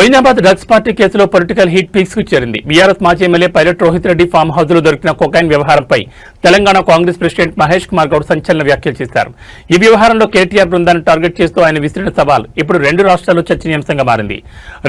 Moinabad drugs party కేసులో political heat peaks కు చేరింది. బీఆర్ఎస్ మాజీ MLA pilot Rohit Reddy farm house లో దొరికిన కొకైన్ వ్యవహారంపై తెలంగాణ కాంగ్రెస్ ప్రెసిడెంట్ మహేష్ కుమార్ గౌడ్ సంచలన వ్యాఖ్యలు చేశారు. ఈ వ్యవహారంలో కేటీఆర్ బృందాన్ని టార్గెట్ చేస్తూ ఆయన విసిరిన సవాల్ ఇప్పుడు రెండు రాష్ట్రాల్లో చర్చనీయాంశంగా మారింది.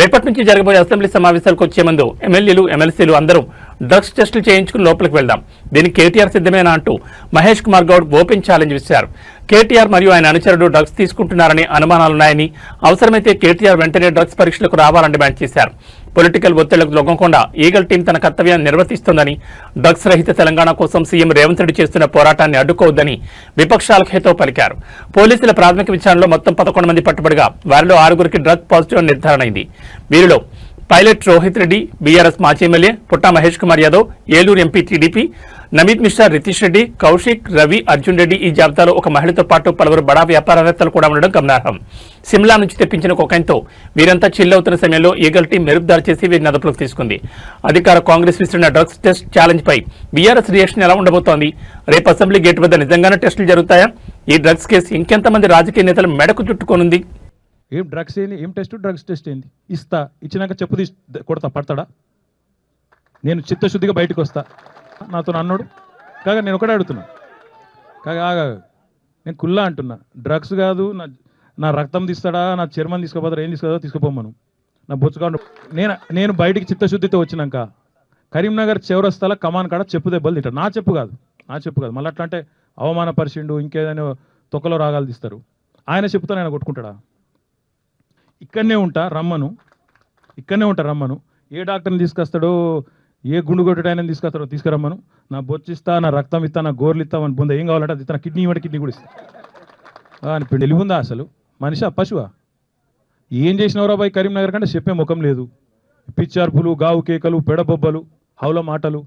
రేపటి నుంచి జరగబోయే అసెంబ్లీ సమావేశాలకు వచ్చే ముందు ఎమ్మెల్యేలు ఎమ్మెల్సీలు అందరూ డ్రగ్స్ టెస్టులు చేయించుకుని లోపలికి వెళ్దాం, దీనికి కేటీఆర్ సిద్ధమేనా అంటూ మహేష్ కుమార్ గౌడ్ ఓపెన్ ఛాలెంజ్ ఇచ్చారు. కేటీఆర్ మరియు ఆయన అనుచరుడు డ్రగ్స్ తీసుకుంటున్నారని అనుమానాలున్నాయని, అవసరమైతే కేటీఆర్ వెంటనే డ్రగ్స్ పరీక్షలకు రావాలని డిమాండ్ చేశారు. పొలిటికల్ ఒత్తిళ్లకు లొంగకుండా ఈగల్ టీం తన కర్తవ్యాన్ని నిర్వర్తిస్తోందని, డ్రగ్స్ రహిత తెలంగాణ కోసం సీఎం రేవంత్ రెడ్డి చేస్తున్న పోరాటాన్ని అడ్డుకోవద్దని విపక్షాలకు హితవు పలికారు. పోలీసుల ప్రాథమిక విచారణలో మొత్తం 11 మంది పట్టుబడిగా వారిలో 6గురికి డ్రగ్ పాజిటివ్ నిర్ధారణ అయింది. వీరిలో పైలట్ రోహిత్ రెడ్డి, బీఆర్ఎస్ మాజీ ఎమ్మెల్యే పుట్టా మహేష్ కుమార్ యాదవ్, ఏలూరు ఎంపీ టీడీపీ నమీద్ మిశ్రా, రితీష్ రెడ్డి, కౌశిక్, రవి, అర్జున్ రెడ్డి, ఈ జాబితాలో ఒక మహిళతో పాటు పలువురు బడా వ్యాపారవేత్తలు కూడా ఉండడం గమనార్హం. సిమ్లా నుంచి తెప్పించిన కొకైన్తో వీరంతా చిల్లవుతున్న సమయంలో ఈగల్ టీం మెరుపుదారి చేసి వీరిని అదుపులోకి తీసుకుంది. అధికార కాంగ్రెస్ విసిరిన డ్రగ్స్ టెస్ట్ ఛాలెంజ్ పై బీఆర్ఎస్ రియాక్షన్ ఎలా ఉండబోతోంది? రేపు అసెంబ్లీ గేట్ వద్ద నిజంగానే టెస్టులు జరుగుతాయా? ఈ డ్రగ్స్ కేసు ఇంకెంతమంది రాజకీయ నేతలు మెడకు చుట్టుకోనుంది? ఏం డ్రగ్స్ ఏంది, ఏం టెస్ట్, డ్రగ్స్ టెస్ట్ ఏంది? ఇచ్చినాక చెప్పు తీసి కొడతా, పడతాడా? నేను చిత్తశుద్ధిగా బయటకు వస్తా. నాతో అన్నాడు కాగా నేను ఒకటే అడుగుతున్నా, కాగా నేను కుల్లా అంటున్నా, డ్రగ్స్ కాదు, నా రక్తం తీస్తాడా, నా చర్మం తీసుకోపోతారా, ఏం తీసుకోదా తీసుకోపోమను, నా బొచ్చుగా నేను బయటికి చిత్తశుద్ధితో వచ్చినాక కరీంనగర్ చౌరస్తాల కమాన్ కాడ చెప్పు దెబ్బలు తింటాడు. నా చెప్పు కాదు మళ్ళీ అట్లా అంటే అవమానపరిచిండు, ఇంకేదైనా తొక్కలో రాగాలు తీస్తారు. ఆయన చెప్పుతాను ఆయన కొట్టుకుంటాడా? ఇక్కడనే ఉంటా రమ్మను, ఏ డాక్టర్ని తీసుకొస్తాడో, ఏ గుండు కొట్టడు ఆయన తీసుకొస్తాడో తీసుకురమ్మను, నా బొచ్చిస్తా, నా రక్తం ఇస్తా, నా గోర్లు ఇస్తా, అని బొంద ఏం కావాలంటే అది ఇస్తా, కిడ్నీ ఇవ్వండి, కిడ్నీ కూడా ఇస్తా అని తెలివిందా అసలు? మనిషి పశువా? ఏం చేసినవరా బాయ్ కరీంనగర్ కంటే చెప్పే ముఖం లేదు. పిచ్చార్పులు, గావు కేకలు, పెడబొబ్బలు, హౌల మాటలు.